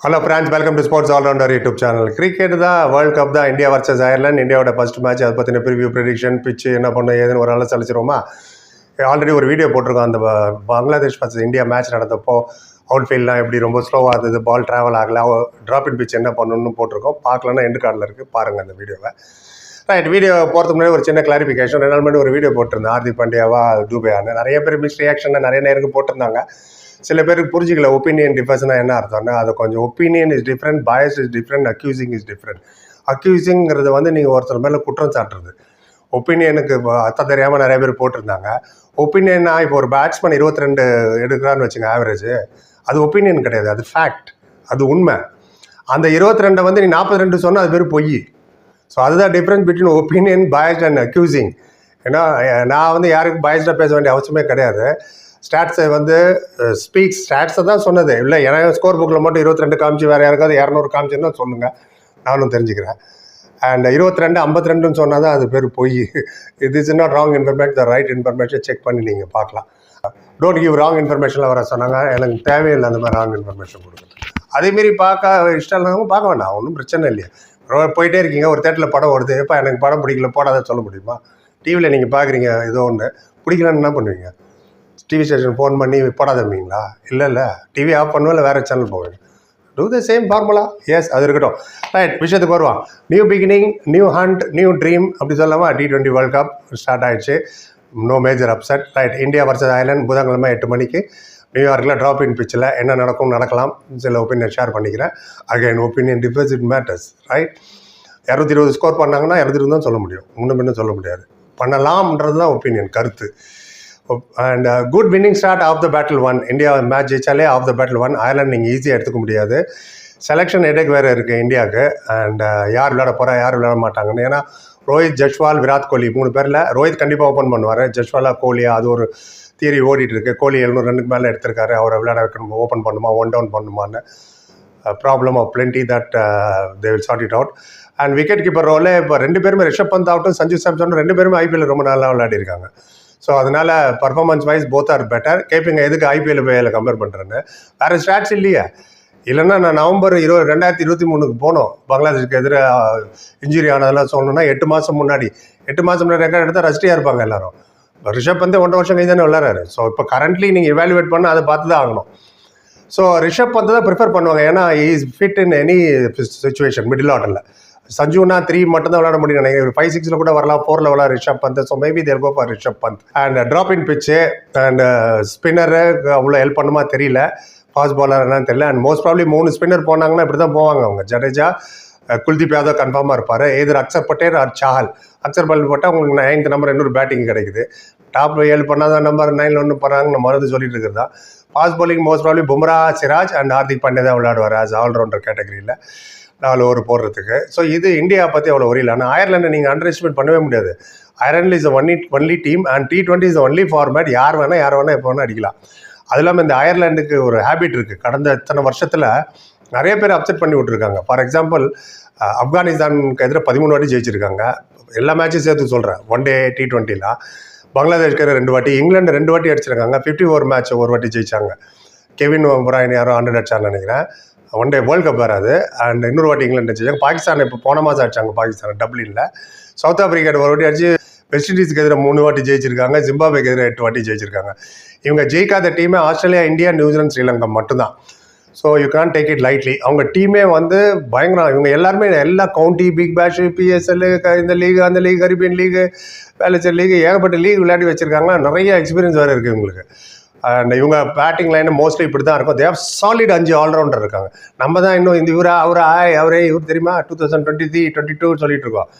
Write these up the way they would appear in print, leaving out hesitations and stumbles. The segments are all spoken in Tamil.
Hello friends, welcome to sports allrounder YouTube channel. Cricket தான், வேர்ல்ட் கப் தான், இந்தியா வர்சஸ் அயர்லாந்து. இந்தியாவோட ஃபர்ஸ்ட் மேட்ச், அதை பற்றின ப்ரிவியூ, ப்ரெடிக்ஷன், பிச்சு என்ன பண்ணும் ஏதுன்னு ஒரு நாள் சலிச்சிருவோமா? ஆல்ரெடி ஒரு வீடியோ போட்டிருக்கோம். அந்த பங்களாதேஷ் வர்சஸ் இந்தியா மேட்ச் நடந்தப்போ அவுட் ஃபீல்ட்லாம் எப்படி ரொம்ப ஸ்லோவாக இருந்தது, பால் ட்ராவல் ஆகலை, ட்ராப் இன் பிச் என்ன பண்ணணும்னு போட்டிருக்கோம். பார்க்கலன்னா எண்டு கார்டில் இருக்குது, பாருங்கள் அந்த வீடியோவை. ரைட், வீடியோ போகிறதுக்கு முன்னாடி ஒரு சின்ன கிளாரிஃபிகேஷன். 2 நாள் முன்னாடி ஒரு வீடியோ போட்டிருந்தேன், ஹார்திக் பாண்டியாவா டூபேயான்னு. நிறைய பேர் மிஸ் ரியாக்ஷன் நிறைய நேருக்கு போட்டிருந்தாங்க. சில பேருக்கு புரிஞ்சிக்கல ஒப்பீனியன் டிஃபரன்ஸ்னா என்ன அர்த்தம்னா, அது கொஞ்சம் opinion is different, bias is different, accusing is different. அக்யூசிங்கிறது வந்து நீங்கள் ஒருத்தர் மேலே குற்றம் சாட்டுறது. ஒப்பீனியனுக்கு அர்த்தம் தெரியாமல் நிறைய பேர் போட்டிருந்தாங்க. ஒப்பீனியன்னா இப்போ ஒரு பேட்ஸ்மேன் 22 எடுக்கிறான்னு வச்சுங்க ஆவரேஜ், அது ஒப்பீனியன் கிடையாது, அது ஃபேக்ட், அது உண்மை. அந்த 22 வந்து நீ 42 சொன்னால் அது பேர் பொய். ஸோ அதுதான் difference between opinion, biased and accusing. ஏன்னா நான் வந்து யாருக்கும் பயஸ்டாக பேச வேண்டிய அவசியமே கிடையாது. ஸ்டாட்ஸை வந்து ஸ்டாட்ஸை தான் சொன்னது இல்லை. ஏன்னா ஸ்கோர் புக்கில் மட்டும் 22 காமிச்சு வேறு யாருக்காவது 200 காமிச்சுன்னா சொல்லுங்கள், நானும் தெரிஞ்சுக்கிறேன். அண்ட் 22 52ன்னு சொன்னால் தான் அது பேர் பொய். இது is not wrong information, the right information check பண்ணி நீங்கள் பார்க்கலாம். டோன்ட் கிவ் ராங் இன்ஃபர்மேஷனில் வர சொன்னாங்க. எனக்கு தேவையில்லை அந்த மாதிரி ராங் இன்ஃபர்மேஷன் கொடுக்குறது. அதேமாரி பார்க்க இஷ்டம் இல்லைனாலும் பார்க்க வேண்டாம், ஒன்றும் பிரச்சனை இல்லையா. போயிட்டே இருக்கீங்க, ஒரு தேட்டரில் படம் வருது, எப்போ எனக்கு படம் பிடிக்கல போடாத சொல்ல முடியுமா? டிவியில் நீங்கள் பார்க்குறீங்க ஏதோ ஒன்று பிடிக்கலன்னு என்ன பண்ணுவீங்க? டிவி ஸ்டேஷன் ஃபோன் பண்ணி போடாதீங்களா? இல்லை டிவி ஆஃப் பண்ணுவேன், இல்லை வேறு சேனல் போவேன். To the same formula. Yes, அது இருக்கட்டும். ரைட், விஷயத்துக்கு வருவான். New beginning, new hunt, new dream அப்படி சொல்லாமா? T20 வேர்ல்ட் கப் ஸ்டார்ட் ஆகிடுச்சு. No major upset. Right, India versus Ireland புதன்கிழமை 8 மணிக்கு நியூயார்க்கில் ட்ராப் இன் பிச்சில் என்ன நடக்கலாம் சில ஒப்பீனியன் ஷேர் பண்ணிக்கிறேன். Again opinion differs, it matters. Right, 220 score பண்ணாங்கன்னா 220 தான் சொல்ல முடியும், முன்னும் சொல்ல முடியாது. பண்ணலாம்ன்றது தான் ஒப்பீனியன், கருத்து. And good winning start of the battle 1. India match ஜெயிச்சாலே ஆஃப் த பேட்டில் 1. அயர்லாந்து நீங்கள் ஈஸியாக எடுத்துக்க முடியாது. செலெக்ஷன் ஹெடேக் வேறு இருக்குது இந்தியாவுக்கு. அண்ட் யார் விளையாட போகிறா, யார் விளையாட மாட்டாங்கன்னு. ஏன்னா ரோஹித், ஜஸ்வால், விராட் கோலி 3 பேரில் ரோஹித் கண்டிப்பாக ஓப்பன் பண்ணுவார். ஜஸ்வாலா கோலியா அது ஒரு தியரி ஓடிட்டு இருக்கு. கோலி 700 ரன்னுக்கு மேலே எடுத்திருக்காரு. அவரை விளையாட வைக்கணும், ஓப்பன் பண்ணுமா, 1 டவுன் பண்ணுமான்னு. Problem of plenty that they will sort it out. And wicket keeper ரோலே இப்போ 2 பேருமே, ரிஷப் பந்த் ஆகட்டும், சஞ்சு சாம்சன் 2 பேருமே ஐபிஎல் ரொம்ப நல்லா விளையாடிருக்காங்க. ஸோ அதனால் performance wise both are better. கேட்பீங்க எதுக்கு ஐபிஎல் போய் கம்பேர் பண்ணுறேன்னு? வேறு ஸ்டாட்ஸ் இல்லையே. இல்லைன்னா நான் நவம்பர் 2023 போனோம் பங்களாதேஷ்க்கு எதிராக இன்ஜுரி ஆனதெல்லாம் சொல்லணும்னா 8 மாதம் முன்னாடி ரெக்கார்ட் எடுத்தால் ரஸ்டியாக இருப்பாங்க எல்லாரும். ரிஷப் பந்த் 1.5 வருஷம் கழிச்சு தானே விளையாடுறாரு. ஸோ இப்போ கரண்ட்லி நீங்கள் எவாலுவேட் பண்ணால் அதை பார்த்து தான் ஆகணும். ஸோ ரிஷப் பந்த் தான் ப்ரிஃபர் பண்ணுவாங்க. ஏன்னா is fit in any situation. Middle ஆர்டரில் சஞ்சுனா 3 மட்டும் தான் விளையாட முடியும் நினைக்கிறேன். 5-6 கூட வரலாம், 4 விளையாட Rishabh Pant. So maybe they're go for Rishabh Pant. And drop in pitch and spinner அவ்வளோ ஹெல்ப் பண்ணுமா தெரியல. ஃபாஸ்ட் பாலர் என்னன்னு தெரியல. அண்ட் மோஸ்ட் ப்ராப்ளி 3 ஸ்பின்னர் போனாங்கன்னா இப்படி தான் போவாங்க அவங்க. ஜடேஜா, குல்தீப் யாதவ் கன்ஃபார்மாக இருப்பார். எதிர் அக்சர் பட்டேல் ஆர் சாஹல். அக்சர் பட்டேல் போட்டால் உங்களுக்கு 9th நம்பர் இன்னொரு பேட்டிங் கிடைக்குது. டாப் 7 பண்ணாதான் நம்பர் 9 ஒன்று போகிறாங்கன்னு மருந்து சொல்லிட்டு இருக்கிறதா. Fast Pauling most probably Bumrah, Siraj and Hardik Pandya தான் விளையாடுவார் ஆஸ் ஆல்ரவுண்டர் கேட்டகரியில் 4 ஓவர் போடுறதுக்கு. ஸோ இது இந்தியா பற்றி அவ்வளோ ஒரியல. ஆனால் அயர்லாண்டை நீங்கள் அண்டர் எஸ்டிமேட் பண்ணவே முடியாது. Ireland is only team and T20 is only format. யார் வேணால் எப்போ வேணால் அடிக்கலாம். அது இல்லாமல் இந்த அயர்லாண்டுக்கு ஒரு ஹேபிட் இருக்குது. கடந்த இத்தனை வருஷத்தில் நிறைய பேர் அப்செட் பண்ணி விட்டுருக்காங்க. ஃபார் எக்ஸாம்பிள் ஆப்கானிஸ்தானுக்கு எதிராக 13 வாட்டி ஜெயிச்சிருக்காங்க. எல்லா மேட்சும் சேர்த்து சொல்கிறேன். 1 டே T20ல பங்களாதேஷ்க்கு 2 வாட்டி, இங்கிலாந்து 2 வாட்டி அடிச்சிருக்காங்க. 50 ஓவர் மேட்ச் ஒரு வாட்டி ஜெயிச்சாங்க. கெவின் பிராயன் யாரோ 100 அடிச்சான்னு நினைக்கிறேன். 1 டே வேர்ல்ட் கப் வராது. அண்ட் இன்னொரு வாட்டி இங்கிலாந்து ஜெயிச்சாங்க. பாகிஸ்தான் இப்போ போன மாதம் அடிச்சாங்க பாகிஸ்தான் டப்ளினில். சவுத் ஆப்பிரிக்கா ஒரு வாட்டி அடிச்சு வெஸ்ட் இண்டீஸ்க்கு எதிராக 3 வாட்டி ஜெயிச்சிருக்காங்க. ஜிம்பாப்வேக்கு எதிராக 8 வாட்டி ஜெயிச்சிருக்காங்க. இவங்க ஜெயிக்காத டீமே ஆஸ்திரேலியா, இந்தியா, நியூசிலாந்து, ஸ்ரீலங்கா மட்டும்தான். So you can take it lightly. அவங்க டீமே வந்து பயங்கரம். இவங்க எல்லாருமே எல்லா கவுண்டி, பிக் பேஷ், PSL, இந்த லீக், அந்த லீக், கரீபியன் லீக், வேலச்சர் லீக், ஏகப்பட்ட லீக் விளையாடி வச்சிருக்காங்க. நிறைய எக்ஸ்பீரியன்ஸ் வேறு இருக்குது இவங்களுக்கு. அண்ட் இவங்க பேட்டிங் லைன் மோஸ்ட்லி இப்படி தான் இருக்கும். தேவ் சாலிட் 5 ஆல்ரவுண்டர் இருக்காங்க. நம்ம தான் இன்னும் இந்த அவரே இவர் தெரியுமா 2023, 22 சொல்லிட்டு இருக்கோம்.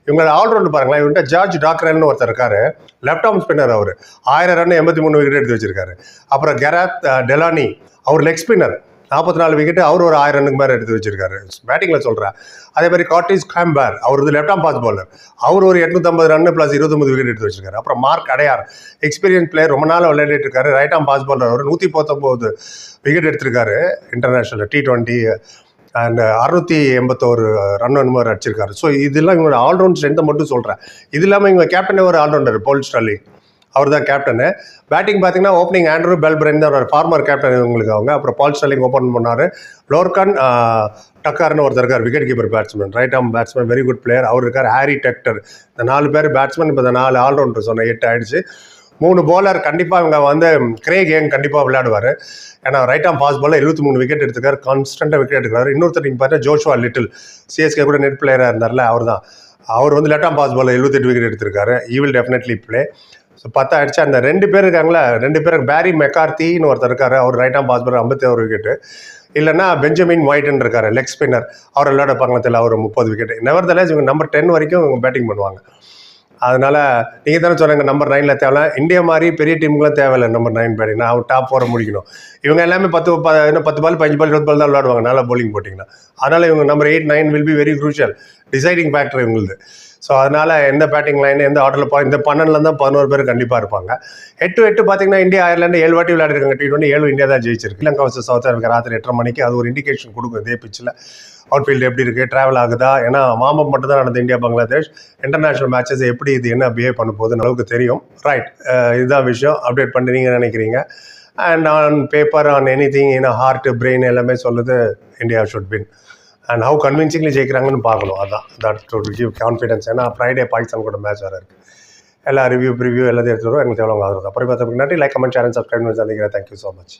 இவங்க ஆல்ரவுண்டர் பாருங்களேன். இவன்ட்ட ஜார்ஜ் டாக்ரல்னு ஒருத்தர் இருக்காரு, லெஃப்ட் ஆர்ம் ஸ்பின்னர். அவர் 1000 ரன் 83 விக்கெட் எடுத்து வச்சிருக்காரு. அப்புறம் கெராத் டெலானி, அவர் லெக் ஸ்பின்னர், 44 விக்கெட், அவர் ஒரு 1000 ரன்னுக்கு மேலே எடுத்து வச்சிருக்காரு பேட்டிங்கில் சொல்கிறேன். அதே மாதிரி கார்டிஸ் கேம்பர், அவர் லெஃப்ட் ஆர்ம் ஃபாஸ்ட் பாலர், அவர் ஒரு 850 ரன் ப்ளஸ் 29 விக்கெட் எடுத்து வச்சிருக்காரு. அப்புறம் மார்க் அடையார், எக்ஸ்பீரியன்ஸ் பிளேயர், ரொம்ப நாள் விளையாடிட்டு இருக்காரு, ரைட் ஆர்ம் ஃபாஸ்ட் பாலர். அவர் 119 விக்கெட் எடுத்திருக்காரு இன்டர்நேஷனல் T20 அண்ட் 681 ரன் மாதிரி அடிச்சிருக்காரு. ஸோ இதெல்லாம் இவங்களோட ஆல்ரவுண்ட் ஸ்ட்ரென்த்தை மட்டும் சொல்கிறேன். இது இல்லாமல் இவங்க கேப்டனே ஒரு ஆல்ரவுண்டர், போல் ஸ்டார்லிங், அவர் தான் கேப்டனு. பேட்டிங் பார்த்தீங்கன்னா ஓப்பனிங் ஆண்ட்ரூ பெல்பிரைன் தான் ஒரு ஃபார்மர் கேப்டன் இவங்களுக்கு அவங்க. அப்புறம் பால் ஸ்டெர்லிங் ஓப்பன் பண்ணார். லோர்கன் டக்கார்னு ஒருத்தர் இருக்கார், wicket keeper batsman, right arm batsman, very good player. அவர் இருக்கார். Harry Tector. இந்த 4 பேர் பேட்ஸ்மேன். இப்போ இந்த 4 ஆல்ரவுண்டர் சொன்ன 8 ஆயிடுச்சு. 3 bowler கண்டிப்பாக இவங்க வந்து கிரேக் யங் கண்டிப்பாக விளையாடுவார். ஏன்னா ரைட் ஆம் ஃபாஸ்ட் பாலில் 23 விக்கெட் எடுத்துக்கார், கான்ஸ்டன்ட்டாக விக்கெட் எடுக்கிறார். இன்னொருத்தர் நீங்கள் பார்த்தா ஜோஷுவா லிட்டில், சிஎஸ்கே கூட நெட் பிளேயராக இருந்தார்ல, அவர் வந்து லெஃப்ட் ஆம் ஃபாஸ்ட் பாலில் 78 விக்கெட் எடுத்திருக்காரு. He will definitely play. So 10 ஆயிடுச்சு. அந்த 2 பேர் இருக்காங்களா, 2 பேருக்கு பேரி மெக்கார்த்தின்னு ஒருத்தர் இருக்காரு, அவர் right arm fast bowler 51 wicket. இல்லைன்னா பெஞ்சமின் ஒயிட்னு இருக்காரு, லெக் ஸ்பின்னர், அவர் விளையாட பக்கத்தில் அவர் 30 விக்கெட். நெவர்தலஸ் இவங்க நம்பர் 10 வரைக்கும் இவங்க பேட்டிங் பண்ணுவாங்க. அதனால் நீங்கள் தானே சொன்னாங்க நம்பர் 9 தேவையில்ல, இந்தியா மாதிரி பெரிய டீமுக்குலாம் தேவையில்லை நம்பர் 9 பேட்டிங். நான் டாப் 4 முடிக்கணும். இவங்க எல்லாமே 10 பால் 5 பால் 20 பால் தான் விளையாடுவாங்க நல்லா bowling போட்டிங்கன்னா. அதனால் இவங்க number 8, 9 will be very crucial, deciding factor இவங்களுது. ஸோ அதனால் எந்த பேட்டிங் லைன் எந்த ஆர்டரில் இந்த 12 தான் 11 பேர் கண்டிப்பாக இருப்பாங்க. 8-8 பார்த்தீங்கன்னா இந்தியா அயர்லாண்டு 7 வாட்டி விளையாடிருக்காங்க T20, 7 இந்தியா தான் ஜெயிச்சிருக்கு. ஸ்ரீலங்கா வர்சஸ் சவுத் ஆஃப்ரிக்கா ராத்திரி 8:30 மணிக்கு. அது ஒரு இண்டிகேஷன் கொடுக்கும் இதே பிச்சில் அவுட்ஃபீல்டு எப்படி இருக்குது, ட்ராவல் ஆகுதா. ஏன்னா மாமம் மட்டும் தான் நடந்த இந்தியா பங்களாதேஷ். இன்டர்நேஷ்னல் மேட்சஸ் எப்படி இது என்ன பிஹேவ் பண்ண போகுதுன்னு அளவுக்கு தெரியும். ரைட், இதுதான் விஷயம். அப்டேட் பண்ணி நீங்கள் நினைக்கிறீங்க. And on paper on anything in heart brain எல்லாமே சொல்லுது India should win. And how convincingly ஜெயிக்கிறாங்கன்னு பார்க்கணும். அதான் தட் டு கிவ் கான்ஃபிடன்ஸ். ஏன்னா ஃப்ரைடே பாகிஸ்தான் கூட மேட்ச் வேறு இருக்குது. எல்லா ரிவ்யூ ப்ரிவ்யூ எல்லாத்தையும் எடுத்துகிட்டு வரும். எங்களுக்கு எவ்வளோ ஆகுது. அப்புறம் பார்த்தா நன்றி. லைக், கமெண்ட், சேனல், சப்ஸ்கிரைப் பண்ணி சந்திக்கிறேன். Thank you so much.